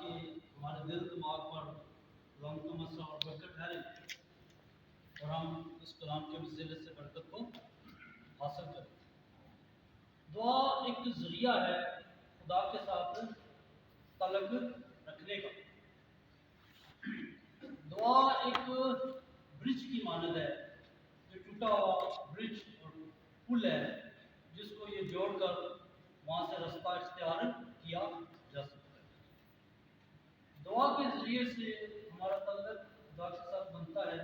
تاکہ ہمارے دل دماغ پر رحمت و مسرت اور برکت ٹھہرے اور ہم اس کلام کے وسیلے سے برکت کو حاصل کریں۔ دعا ایک ذریعہ ہے خدا کے ساتھ تعلق رکھنے کا۔ دعا ایک برج کی مانند ہے، جو ٹوٹا ہوا برج اور پل ہے جس کو یہ جوڑ کر وہاں سے رستہ اختیار کیا جا سکتا ہے۔ دعا کے ذریعے سے ہمارا تعلق خدا کے ساتھ بنتا ہے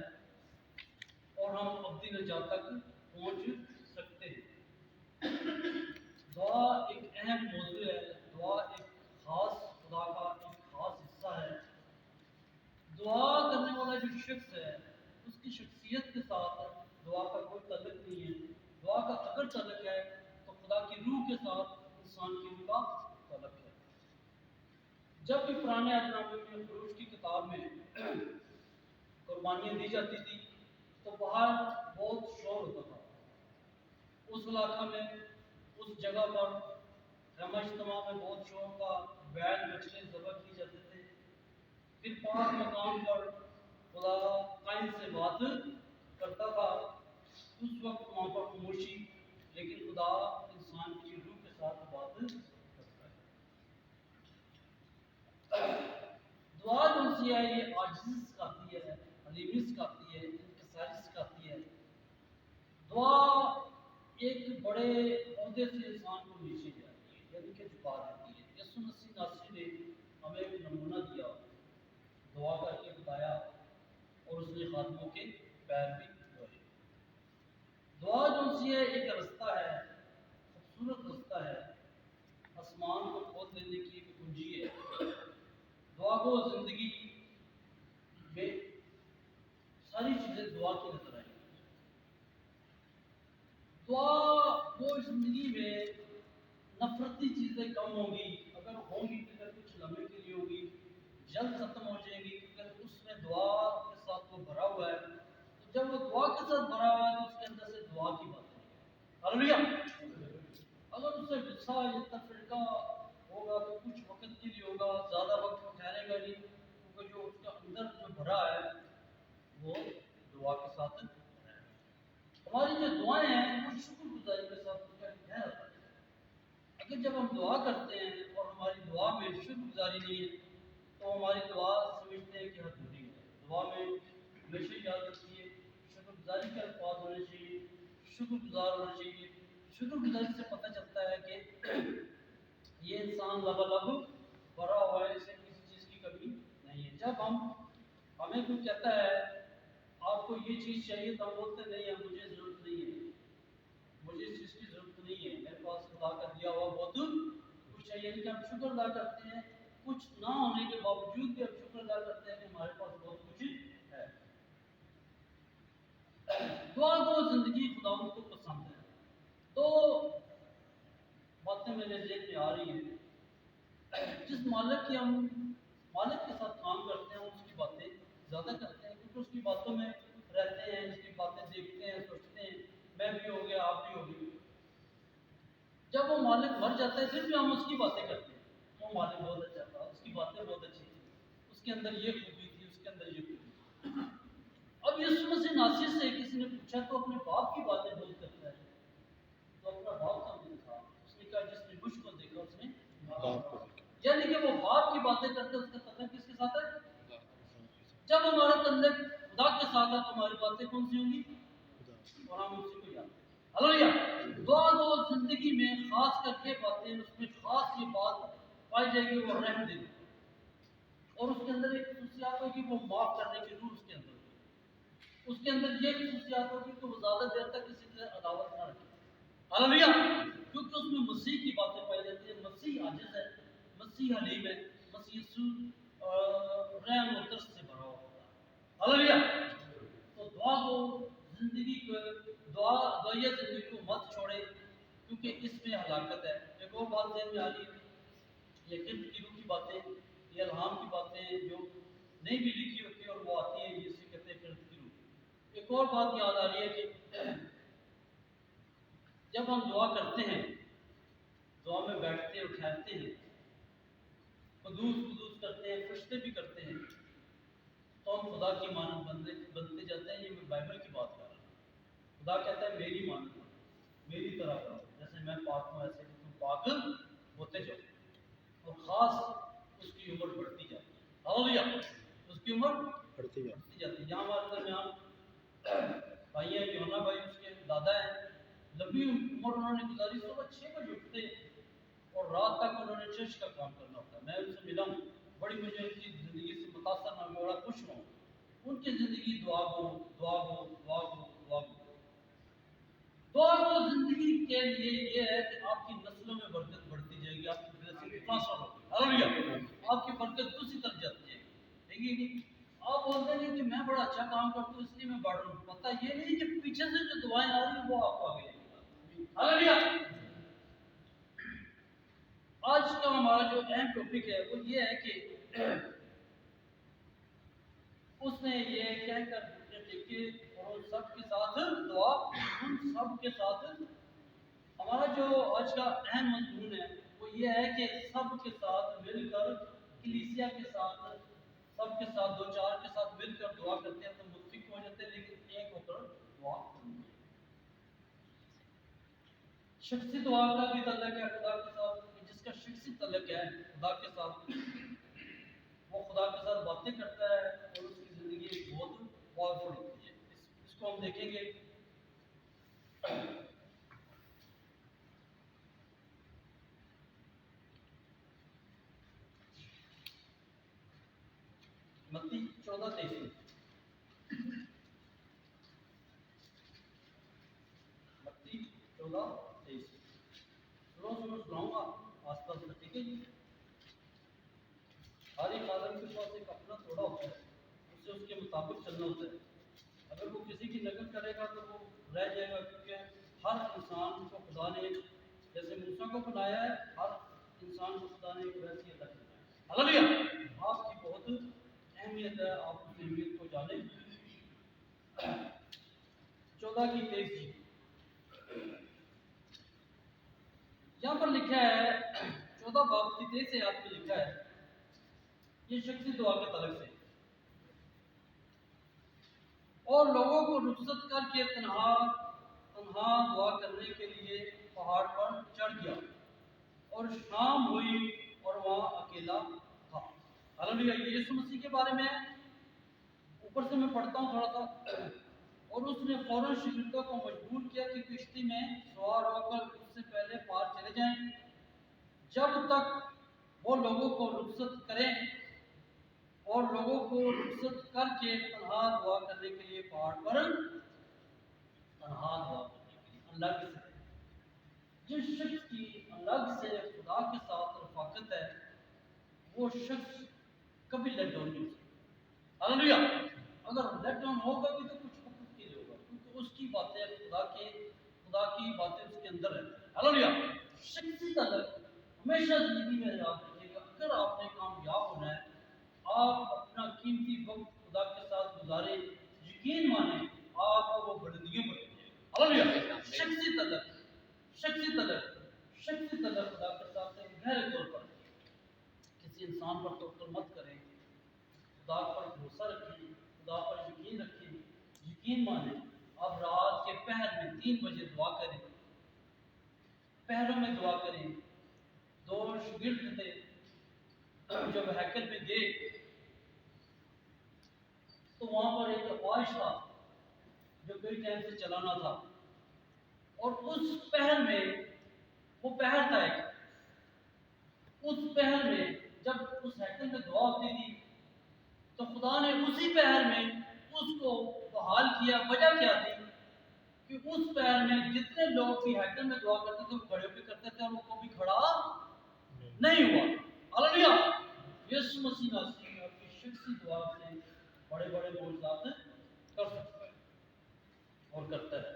اور ہم ابدی نجات تک پہنچ سکتے ہیں۔ دعا ایک اہم موضوع ہے، دعا ایک خاص خدا کا ایک خاص حصہ ہے۔ دعا کرنے والا جو شخص ہے اس کی شخصیت کے ساتھ دعا کا کوئی تعلق نہیں ہے۔ دعا کا اگر تعلق ہے تو خدا کی روح کے ساتھ انسان کی روح کا تعلق ہے۔ جب بھی پرانے عہد نامے میں خروج کی کتاب میں قربانیاں دی جاتی تھی تو باہر بہت شور ہوتا تھا۔ اس علاقہ میں اس جگہ پر خیمہ اجتماع میں بہت شور کا بیل بچڑے ذبح کیے جاتے تھے۔ پھر پاک مقام پر خدا قائم سے بات کرتا تھا، اس وقت وہاں پر خاموشی، لیکن خدا انسان کی روح کے ساتھ بات کرتا ہے۔ دعا جو سی ہے یہ عاجزی سکھاتی ہے، حلیمی سکھاتی ہے، انکساری سکھاتی ہے۔ دعا ایک بڑے عہدے سے انسان کو نیچے جاتی ہے، یعنی کہ جھکا دیتی ہے۔ یسوع مسیح ناصری نے ہمیں ایک نمونہ دیا، دعا کر کے بتایا اور اس نے خادموں کے پیر بھی دھوئے۔ دعا جو سی ہے ایک رستہ ہے، خوبصورت رستہ ہے، آسمان کو کھول دینے کی ایک کنجی ہے۔ دعا کو زندگی میں ساری چیزیں دعا کی نظر آئیں۔ دعا وہ زندگی میں نفرتی چیزیں کم ہوں گی، اگر ہوں گی تو کچھ لمحے کے لیے ہوگی، جلد ختم ہو جائیں گی، کیونکہ اس میں دعا کے ساتھ وہ بھرا ہوا ہے۔ تو جب وہ دعا کے ساتھ بھرا ہوا ہے تو اس کے اندر سے دعا کی باتیں ہیں۔ ہاللویا! اگر اس سے غصہ یا تفرقہ ہوگا تو کچھ وقت کے لیے ہوگا، زیادہ وقت ٹھہرے گا نہیں، کیونکہ جو اس کا اندر جو بھرا ہے وہ دعا کے ساتھ ہے۔ ہماری جو دعائیں ہیں وہ شکر گزاری کے ساتھ ٹھہر آتا ہے۔ اگر جب ہم دعا کرتے ہیں اور ہماری دعا میں شکر گزاری نہیں ہے تو ہماری دعا سمجھتے ہیں کہ ادھوری ہے۔ دعا میں ہمیشہ یاد رکھیے شکر گزاری کے الفاظ ہونے چاہیے، شکر گزار ہونا چاہیے۔ شکر گزاری سے پتہ چلتا ہے کہ یہ انسان لبالب بھرا ہوا ہے، اسے کسی چیز کی کمی نہیں ہے۔ جب ہمیں کوئی کہتا ہے آپ کو یہ چیز چاہیے تو ہم بولتے نہیں ہے مجھے ضرورت نہیں ہے، مجھے اس چیز کی ضرورت نہیں ہے، میرے پاس خدا کا دیا ہوا بہت کچھ ہے۔ یعنی کہ ہم شکر ادا کرتے ہیں، کچھ نہ ہونے کے باوجود بھی ہم شکر ادا کرتے ہیں کہ ہمارے پاس بہت کچھ ہے۔ دعا کو زندگی خدا کو پسند ہے۔ تو باتیں میرے ذہن میں آ رہی ہیں، جس مالک کے ساتھ کام کرتے ہیں اس کی باتیں زیادہ کرتے ہیں، کیونکہ اس کی باتوں میں رہتے ہیں، اس کی باتیں دیکھتے ہیں، سوچتے ہیں میں بھی ہو گیا آپ بھی ہو گئے۔ جب وہ مالک مر جاتا ہے پھر بھی ہم اس کی باتیں کرتے ہیں، وہ مالک بہت اچھا تھا، اس کی باتیں بہت اچھی تھی، اس کے اندر یہ خوبی تھی، اس کے اندر یہ خوبی تھی۔ اب یسوع مسیح ناصری سے کسی نے پوچھا تو اپنے باپ کی باتیں بہت کرتا ہے، تو اپنا باپ کا نہیں تھا، اس نے کہا جس نے مجھ کو دیکھا اس نے باپ کو دیکھا، یعنی کہ وہ باپ کی باتیں کرتے ہیں۔ اس کا تعلق کس کے ساتھ ہے؟ جب ہمارا تعلق خدا کے ساتھ ہے تو ہماری باتیں کون سی ہوں گی؟ اور ہم اسی کو یاد کریں۔ ہاللویا! دعا کو زندگی میں خاص کر کے باتیں، اس میں خاص یہ بات پائی جائے گی وہ رحم دل، اور اس کے اندر ایک خصوصیات ہوگی وہ معاف کرنے کی روح اس کے اندر ہوگی۔ اس کے اندر یہ خصوصیات ہوگی کہ وہ زیادہ دیر تک کسی سے عداوت نہ رکھے۔ ہاللویا! کیونکہ اس میں مسیح کی باتیں پائی جاتی ہیں۔ مسیح عاجز ہے، مسیح حلیم ہے، مسیح رحم و ترس سے بھرا ہوا ہے۔ ہاللویا! تو دعا کو زندگی کو دعائیہ زندگی کو مت چھوڑے، کیونکہ اس میں ہلاکت ہے۔ ایک اور بات ذہن میں آ رہی ہے، یہ خلق کی روح کی باتیں، یہ الہام کی باتیں جو نہیں بھی لکھی ہوتی ہیں اور وہ آتی ہیں، جسے کہتے ہیں خلق کی روح۔ ایک اور بات یاد آ رہی ہے کہ جب ہم دعا کرتے ہیں، دعا میں بیٹھتے اور ٹھہرتے ہیں، قدوس کرتے ہیں، فرشتے بھی کرتے ہیں، تو ہم خدا کی مانند بنتے جاتے ہیں۔ یہ میں بائبل کی بات کر رہا ہوں۔ خدا کہتا ہے میری مانند بنو، میری طرح کرو، جیسے میں پاک ہوں ایسے تم پاک ہوتے جاؤ، اور خاص اس کی عمر بڑھتی جاتی ہے۔ ہاللویا، اس کی عمر بڑھتی جاتی ہے۔ یہاں ہمارے درمیان بھائی ہیں، یونا بھائی اس کے دادا ہیں، لمبی عمر انہوں نے گزاری، صبح 6 بجے اٹھتے اور رات تک انہوں نے چرچ کا کام کرنا ہوتا ہے۔ میں ان سے ملا ہوں، بڑی مجھے ان کی زندگی سے متاثر نہ ہوں، بڑا خوش ہوں۔ ان کی زندگی دعا گو دعا گو دعا گو دعا گو دعا گو زندگی کے لیے یہ ہے کہ آپ کی نسلوں میں برکت بڑھتی جائے گی، آپ کی بلیسنگ ٹرانسفر ہوگی، ہاللویا، آپ کی برکت دوسری طرف جاتی جائے گی، ٹھیک ہے؟ آپ بولتے ہیں کہ میں بڑا اچھا کام کرتا ہوں اس لیے میں بڑھ رہا ہوں، پتہ یہ نہیں کہ پیچھے سے جو دعائیں آ رہی ہیں وہ آپ کو آگے لے گی، ہاللویا۔ آج کا ہمارا جو اہم ٹاپک ہے وہ یہ ہے کہ اس نے یہ کہہ کر دیکھے اور سب کے ساتھ دعا، ان سب کے ساتھ ہمارا جو آج کا اہم مضمون ہے وہ یہ ہے کہ سب کے ساتھ مل کر، کلیسیا کے ساتھ، سب کے ساتھ، دو چار کے ساتھ مل کر دعا کرتے ہیں تو متفق ہو جاتے ہیں، لیکن ایک ہو کر دعا کرتے ہیں۔ شخصی دعا کا بھی تعلق ہے خدا کے ساتھ، جس کا شخصی تعلق ہے خدا کے ساتھ، وہ خدا کے ساتھ باتیں کرتا ہے اور اس کی زندگی بہت پاورفل ہوتی ہے۔ اس کو ہم دیکھیں گے۔ متی 14:23، متی 14:23 سناؤں گا آس پاس، ٹھیک ہے جی؟ ہر ایک آدم کے پاس ایک اپنا تھوڑا ہوتا ہے، اسے اس کے مطابق چلنا ہوتا ہے۔ اگر وہ کسی کی نقل کرے گا تو وہ رہ جائے گا، کیونکہ ہر انسان کو خدا نے جیسے موسیٰ کو بنایا ہے، ہر انسان کو خدا نے ایک ویسی عطا کی ہے۔ ہاللویا، آپ کی بہت اہمیت ہے، آپ اس اہمیت کو جانیں۔ 14:23 یہاں پر لکھا ہے، 14 باب کی 23 آیت میں لکھا ہے، یہ شخصی دعا کے تعلق سے، اور لوگوں کو رخصت کر کے تنہا دعا کرنے کے لیے پہاڑ پر چڑھ گیا، اور شام ہوئی اور وہاں اکیلا تھا۔ ہاللویا، یہ یسوع مسیح کے بارے میں ہے۔ اوپر سے میں پڑھتا ہوں تھوڑا سا۔ اور اس نے فوراً شاگردوں کو مجبور کیا کہ کشتی میں سوار ہو کر اس سے پہلے پار چلے جائیں، جب تک وہ لوگوں کو رخصت کریں، اور لوگوں کو رخصت کر کے تنہا دعا کرنے کے لیے پہاڑ پر تنہا دعا کرنے کے لیے الگ سے، جس شخص کی الگ سے خدا کے ساتھ رفاقت ہے وہ شخص کبھی لیٹ ڈاؤن نہیں ہو سکتا۔ ہاللویا، اگر لیٹ ڈاؤن ہوگا بھی تو کچھ وقت کے لیے ہوگا، کیونکہ اس کی باتیں خدا کی باتیں اس کے اندر ہیں۔ ہاللویا، شخصی تعلق ہمیشہ زندگی میں یاد رکھیے گا۔ اگر آپ نے کامیاب ہونا ہے، آپ اپنا قیمتی وقت خدا کے ساتھ گزاریں، یقین مانیں آپ کو وہ بلندیوں پر لے جائے گا۔ ہاللویا، شخصی تعلق خدا کے ساتھ ایک گہرے طور پر کسی انسان پر توکل مت کریں، خدا پر بھروسہ رکھیں، خدا پر یقین رکھیں، یقین مانیں۔ اب رات کے پہر میں 3 بجے دعا کریں، پہروں میں دعا کریں۔ 2 شاگرد تھے، جب ہیکل میں گئے تو وہاں پر ایک خواہش تھا جو کئی ٹائم سے چلانا تھا، اور اس پہر میں، وہ پہر تھا ایک، اس پہر میں جب اس ہیکل میں دعا ہوتی تھی تو خدا نے اسی پہر میں اس کو بحال کیا۔ وجہ کیا تھی کہ اس پہر میں جتنے لوگ بھی ہیکل میں دعا کرتے تھے وہ کھڑے ہو کے کرتے تھے، اور وہ کبھی کھڑا نہیں ہوا۔ ہاللویا، یسوع مسیح ناصری آپ کی شخصی دعا سے بڑے بڑے معجزات کر سکتا ہے اور کرتا ہے۔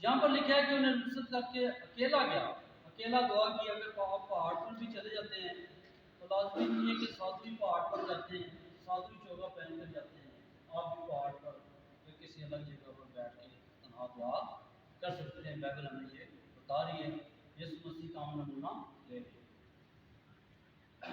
یہاں پر لکھا ہے کہ انہیں رخصت کر کے اکیلا گیا، اکیلا دعا کی۔ اگر آپ پہاڑ پر بھی چلے جاتے ہیں تو لازمی نہیں ہے کہ ساتویں پہاڑ پر جاتے ہیں، ساتویں چوگا پہن کر جاتے ہیں، آپ بھی پہاڑ پر یا کسی الگ جگہ پر بیٹھ کے تنہا دعا کر سکتے ہیں۔ بائبل ہمیں یہ بتا رہی ہے، یسوع مسیح کا ہم نمونہ لے رہے ہیں۔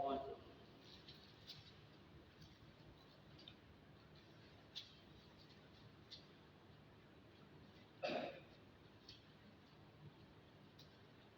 5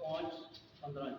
5:15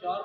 4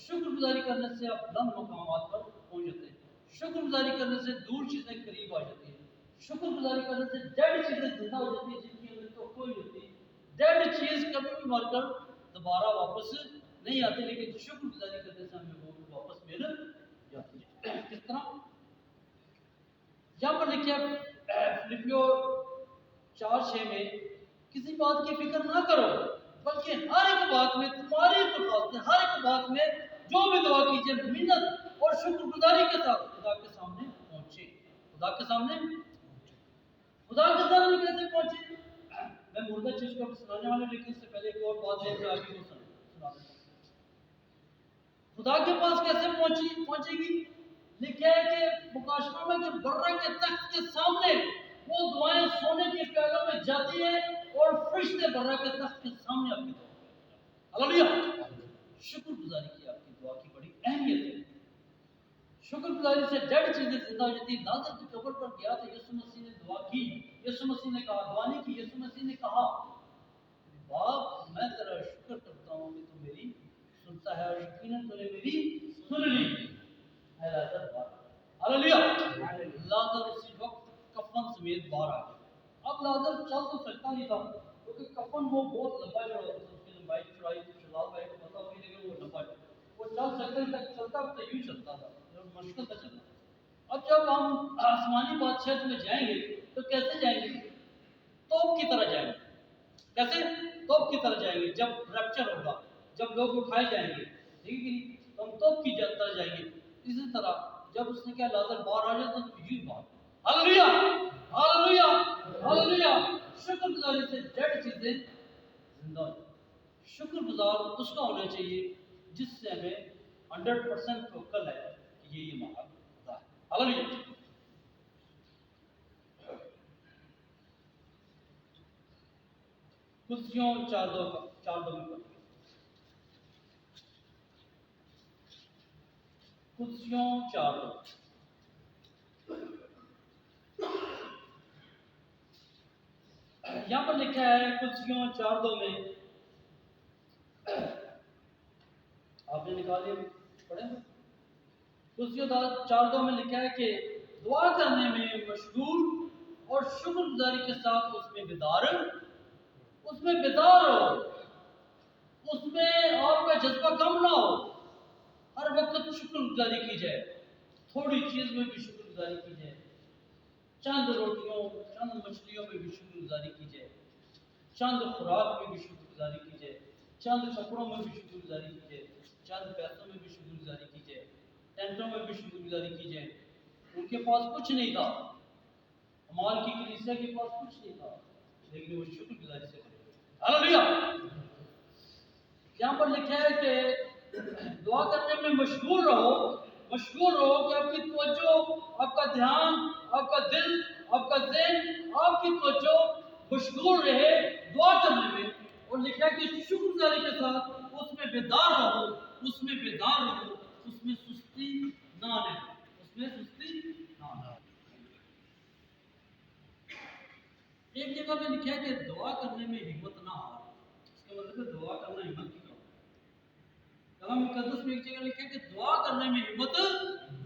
شکر گزاری کرنے سے آپ بلند مقامات پر پہنچ جاتے ہیں. شکر گزاری کرنے سے دور چیزیں قریب آ جاتی ہیں. شکر گزاری کرنے سے ڈیڈ چیزیں زندہ ہو جاتی ہیں جن کی ہمیں تو کوئی ہوتی. ڈیڈ چیز کبھی بھی مر کر دوبارہ واپس نہیں آتی، لیکن شکر گزاری کرنے سے ہمیں وہ واپس مل جاتی ہے. کس طرح؟ یہاں پر لکھا فلپیو 4:6 میں کسی بات کی فکر نہ کرو بلکہ ہر ایک بات میں تمہاری درخواست ہے، ہر ایک بات میں جو بھی دعا کیجیے محنت اور شکر گزاری کے ساتھ خدا کے سامنے پہنچے. خدا کے سامنے کیسے پہنچے؟ میں مردہ چیز کو سنانے والے لیکن اس سے پہلے ایک اور بات ہے کہ آگے وہ سنا دیں. خدا کے پاس کیسے پہنچے گی؟ لکھا ہے کہ مکاشفہ میں کہ برہ کے تخت کے سامنے وہ دعائیں سونے کے پیالوں میں جاتی ہیں اور فرشتے برہ کے تخت کے سامنے آپ کی دعا کرتے ہیں. ہلیلویہ. شکر گزاری کی آپ کی دعا کی بڑی اہمیت ہے. شکر گزاری سے ڈیڈ چیزیں زندہ ہو جاتی ہیں. لازر کی قبر پر گیا تو یسوع مسیح نے دعا کی. یسوع مسیح نے کہا، دعا نہیں کی، یسوع مسیح نے کہا باپ میں تیرا شکر کرتا ہوں کہ تو میری سنتا ہے اور یقیناً تو نے میری سن لی. اے لازر باہر. ہلیلویہ. لازر اسی وقت کفن سمیت باہر آ گیا. اب لازر چل تو سکتا نہیں تھا کیونکہ کفن وہ بہت لمبا چڑھا ہوتا تھا. اس کی لمبائی چڑھائی شلال بھائی کو پتا ہوگی لیکن وہ لمبا وہ چل سکتا نہیں تھا. چلتا تو یوں چلتا تھا، مشکل سے چلتا. اب جب ہم آسمانی بادشاہت میں جائیں گے تو کیسے جائیں گے؟ توپ کی طرح جائیں گے. کیسے؟ توپ کی طرح جائیں گے. جب ریپچر ہوگا، جب لوگ اٹھائے جائیں گے، ٹھیک ہے، تو ہم توپ کی طرح جائیں گے. اسی طرح جب اس نے کیا لازر باہر آ جاتا تو یوں باہر. ہلیلویہ ہلیلویہ ہلیلویہ. شکر گزاری سے ڈیڈ چیزیں زندہ ہو جاتی. شکر گزار اس کا ہونا چاہیے جس سے ہمیں 100% توکل ہے کہ یہ ہمارا خدا ہے. ہلیلویہ. کلسیوں 4:2 میں پڑھیں. کلسیوں 4:2 یہاں پر لکھا ہے. کلسیوں 4:2 میں آپ نے نکالی پڑھیں. کلسیوں 4:2 میں لکھا ہے کہ دعا کرنے میں مشغول اور شکر گزاری کے ساتھ اس میں بیدار ہو. اس میں آپ کا جذبہ کم نہ ہو. ہر وقت شکر گزاری کی جائے. تھوڑی چیز میں بھی شکر گزاری کی جائے. چند روٹیوں چند مچھلیوں میں بھی شکر گزاری کی جائے. چند خوراک میں بھی شکر گزاری کی جائے. چند کپڑوں میں بھی شکر گزاری کی جائے. چند پیسوں میں بھی شکر گزاری کی جائے. ٹینٹوں میں بھی شکر گزاری کی جائے. ان کے پاس کچھ نہیں تھا، امال کی کلیسیا کے پاس کچھ نہیں تھا، لیکن وہ شکر گزاری سے ہلیلویہ. یہاں پر لکھا ہے کہ دعا کرنے میں مشغول رہو کہ آپ کی توجہ، آپ کا دھیان، آپ کا دل، آپ کا ذہن، آپ کی توجہ مشغول رہے دعا کرنے میں. اور لکھا ہے کہ شکر گزاری کے ساتھ اس میں بیدار رہو. اس میں سستی نہ آنے. ایک جگہ پہ لکھا ہے کہ دعا کرنے میں ہمت نہ ہار. اس کا مطلب ہے دعا کرنا ہمت کی کام. کلام مقدس میں ایک جگہ لکھا ہے کہ دعا کرنے میں ہمت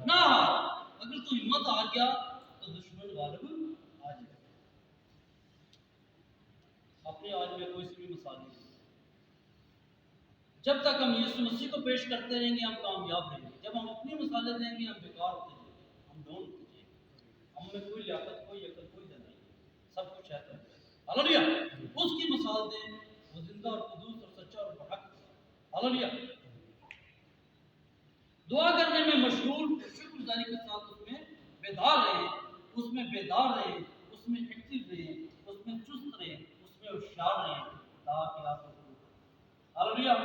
نہ ہار. اگر تو ہمت آ گیا تو دشمن غالب آ جائے. اپنی آج میں کوئی سی بھی مثال نہیں. جب تک ہم یسوع مسیح کو پیش کرتے رہیں گے ہم کامیاب رہیں گے. جب ہم اپنی مثالیں دیں گے ہم بیکار ہوتے جائیں گے، ہم ڈون ہوتے جائیں گے. ہم میں کوئی لیاقت، کوئی عقل، کوئی دل نہیں. سب کچھ ہے تو ہلیلویہ. اس کی مثال دیں، وہ زندہ اور قدوس اور سچا اور برحق. ہلیلویہ. دعا کرنے میں مشغول، شکر گزاری کے ساتھ اس میں بیدار رہیں. اس میں ایکٹیو رہیں. اس میں چست رہیں. اس میں ہوشیار رہیں تاکہ آپ ہلیلویہ.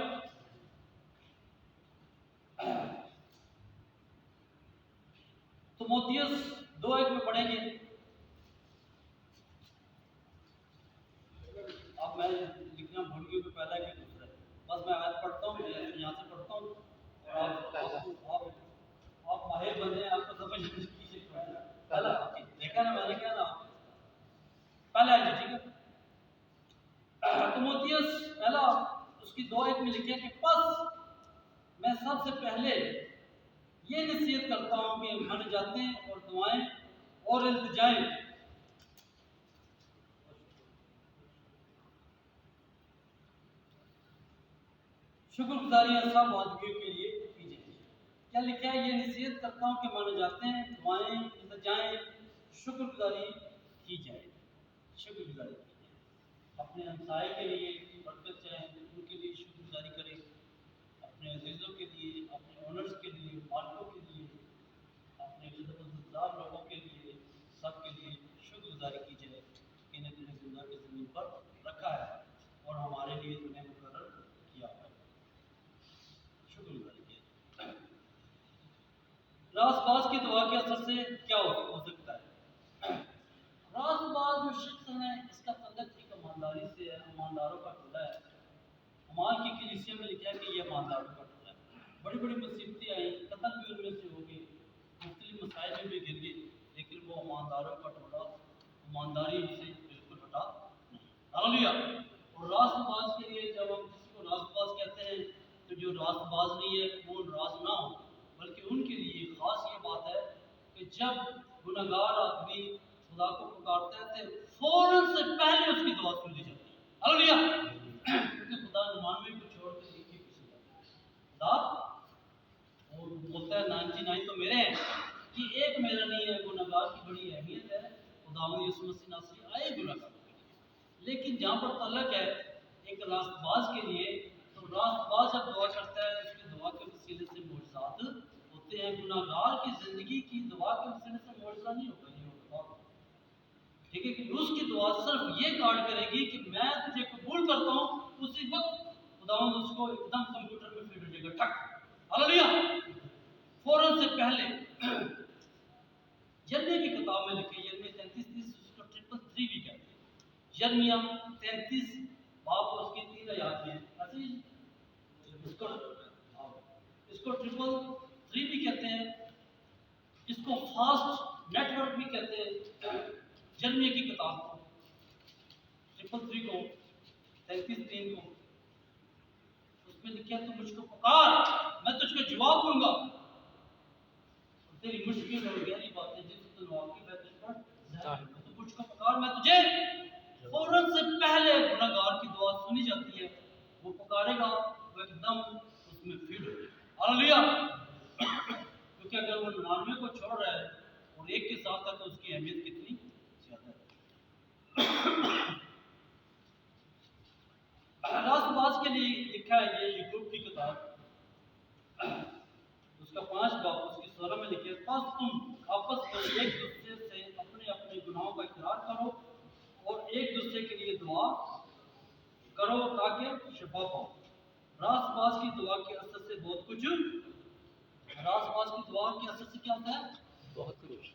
تیموتھیوس 2:1 میں پڑھیں گے. اب میں لکھنا بھول گیا کہ پہلا کہ دوسرا ہے. بس میں آیت پڑھتا ہوں، یہاں سے پڑھتا ہوں اور آپ ماہر بندے ہیں، آپ کو سمجھ لیجیے. پہلا دیکھا نا میں نے کیا نا پہلا ہے. ٹھیک ہے. تیموتھیوس پہلا اس کی 2:1 میں لکھے کہ پس میں سب سے یہ نصیحت کرتا ہوں کہ من جاتے اور دعائیں اور التجائیں شکر گزاریاں سب آدمیوں کے لیے کی جائیں۔ کیا لکھا ہے؟ یہ نصیحت کرتا ہوں کہ مانے جاتے ہیں، دعائیں التجائیں شکر گزاری کی جائے، شکر گزاری کی جائے۔ اپنے ہمسائے کے لیے برکت چاہیں ان کے لیے شکر گزاری کریں، اپنے عزیزوں کے لیے، اپنے اونرز کے لیے، مالکوں کے لیے، اپنے عزتدار لوگوں کے لیے، سب کے لیے شکر گزاری کی جائے کہ انہیں تمہیں زندہ کی زمین پر رکھا ہے اور ہمارے لیے تمہیں مقرر کیا ہے۔ شکر گزاری کیا جائے۔ راست باز کی دعا کے اثر سے کیا ہو سکتا ہے؟ راست باز جو شخص ہے اس کا تعلق ایک ایمانداری سے ہے، ایمانداروں کا ٹولہ ہے۔ ہمارے کی کلیسیا میں لکھا ہے کہ یہ ایمانداروں کا ٹولہ ہے۔ بڑی بڑی مصیبتیں آئیں، قتل بھی ان میں سے ہو گئے، مختلف مسائل میں بھی گر گئے، لیکن وہ ایمانداروں کا ٹولہ ایمانداری سے بالکل ہٹا نہیں۔ ہاللیلویا۔ اور راست باز کے لیے جب ہم کسی کو راست باز کہتے ہیں تو جو راست باز نہیں ہے وہ راز نہ ہو، بلکہ ان کے لیے خاص یہ بات ہے کہ جب گناہگار آدمی خدا کو پکارتے ہیں تو فوراً سے پہلے اس کی دعا سن لی جاتی ہے۔ ہاللیلویا۔ کیونکہ خدا 99 کو چھوڑ کے ایک ہی کو سنتا ہے۔ خدا اور بولتا ہے 99 تو میرے ہیں، یہ ایک میرا نہیں ہے۔ گناہگار کی بڑی اہمیت ہے، خداوند یسوع مسیح ناصری آئے گناہگار کے لیے۔ لیکن جہاں پر تعلق ہے ایک راست باز کے لیے، تو راست باز جب دعا کرتا ہے اس کی دعا کے وسیلے سے معجزات ہوتے ہیں۔ گناہگار کی زندگی کی دعا کے وسیلے سے معجزہ نہیں ہوگا، یہ ہوگا ٹھیک ہے کہ اس کی دعا صرف یہ کارڈ کرے گی کہ میں تجھے قبول کرتا ہوں، اسی وقت خداوند اس کو ایک دم کمپیوٹر میں فیڈ ہو جائے گا، ٹھک۔ ہاللیلویا۔ فوراً سے پہلے یرمیہ کی کتاب میں لکھے، یرمیہ 33:30 اس کو 333 بھی کہتے ہیں۔ یرمیہ 33 باپ اس کی 3 آیات میں اس کو 333 بھی کہتے ہیں، اس کو فاسٹ نیٹ ورک بھی کہتے ہیں۔ یرمیہ کی کتاب کو 333 کو 33:3 کو اس میں لکھا ہے تو مجھ کو پکار، میں تجھ کو جواب دوں گا، تیری مشکل اور گہری باتیں جن سے تو واقف ہے تجھ پر ظاہر ہے۔ تو مجھ کو پکار، میں تجھے فوراً سے پہلے گناہگار کی دعا سنی جاتی ہے، وہ پکارے گا وہ ایک دم اس میں فیڈ ہو جائے گا۔ ہاللیلویا۔ کیونکہ اگر وہ 99 کو چھوڑ رہا ہے اور ایک کے ساتھ ہے تو اس کی اہمیت کتنی زیادہ ہے۔ راست باز کے لیے لکھا ہے یہ یعقوب کی کتاب، اس کا 5 باب اس کی 16 میں لکھے، پس تم آپس میں ایک دوسرے سے اپنے اپنے گناہوں کا اقرار کرو اور ایک دوسرے کے لیے دعا کرو تاکہ شفا پاؤ۔ راست باز کی دعا کے اثر سے بہت کچھ، راست باز کی دعا کے اثر سے کیا ہوتا ہے؟ بہت کچھ۔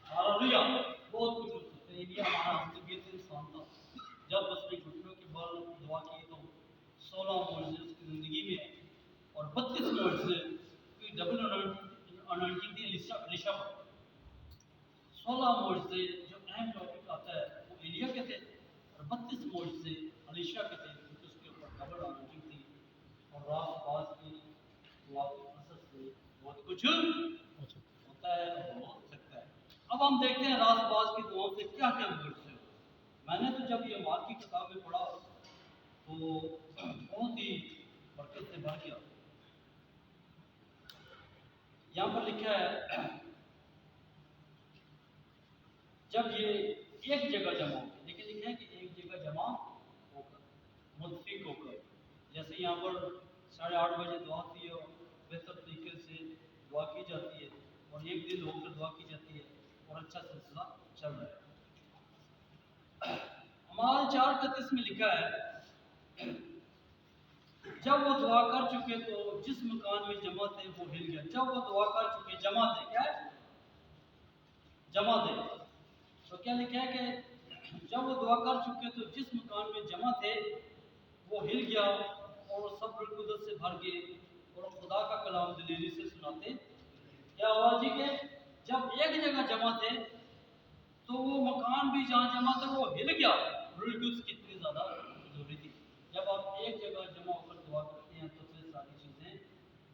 ہاللیلویا۔ بہت کچھ ہوتا ہے۔ یہ ہمارا طبیعت انسان تھا، جب اس نے گھٹنوں کے بال دعا کی تو 16 معجزے اس کی زندگی میں اور 32 معجزے کی ڈبل اناؤنٹنگ تھی الیشا پر۔ 16 معجزے جو اہم ٹاپک آتا ہے وہ ایلیا کے تھے اور 32 معجزے الیشا کے تھے کیونکہ اس کے اوپر ڈبل اناؤنٹنگ تھی۔ اور راست باز کی دعا کے اثر سے بہت کچھ ہوتا ہے اور ہو سکتا ہے۔ اب ہم دیکھتے ہیں راست باز کی دعاؤں سے کیا کیا معجزے ہوتے ہیں۔ میں نے تو جب یہ مال کی کتاب میں پڑھا تو بہت ہی برکت سے بھر گیا۔ یہاں پر لکھا ہے جب یہ ایک جگہ جمع ہو، لیکن لکھا ہے کہ ایک جگہ جمع ہو کر، متفق ہو کر، جیسے یہاں پر 8:30 بجے دعا ہوتی ہے اور بہتر طریقے سے دعا کی جاتی ہے اور ایک دن ہو کر دعا کی جاتی ہے اور اچھا سلسلہ چل رہا ہے۔ ہمارے 4:33 میں لکھا ہے جب وہ دعا کر چکے تو جس مکان میں جمع تھے وہ ہل گیا۔ جب وہ دعا کر چکے، جمع تھے، کیا ہے؟ جمع تھے۔ تو کیا لکھا ہے کہ جب وہ دعا کر چکے تو جس مکان میں جمع تھے وہ ہل گیا اور سب القدس سے بھر گئے اور خدا کا کلام دلیری سے سناتے۔ کیا ہوا جی کہ جب ایک جگہ جمع تھے تو وہ مکان بھی جہاں جمع تھا وہ ہل گیا۔ روح القدس کتنی زیادہ ضروری تھی۔ جب آپ ایک جگہ جمع ہو کر دعا کرتے ہیں تو پھر ساری چیزیں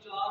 4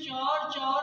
4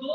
2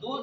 2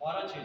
12:6,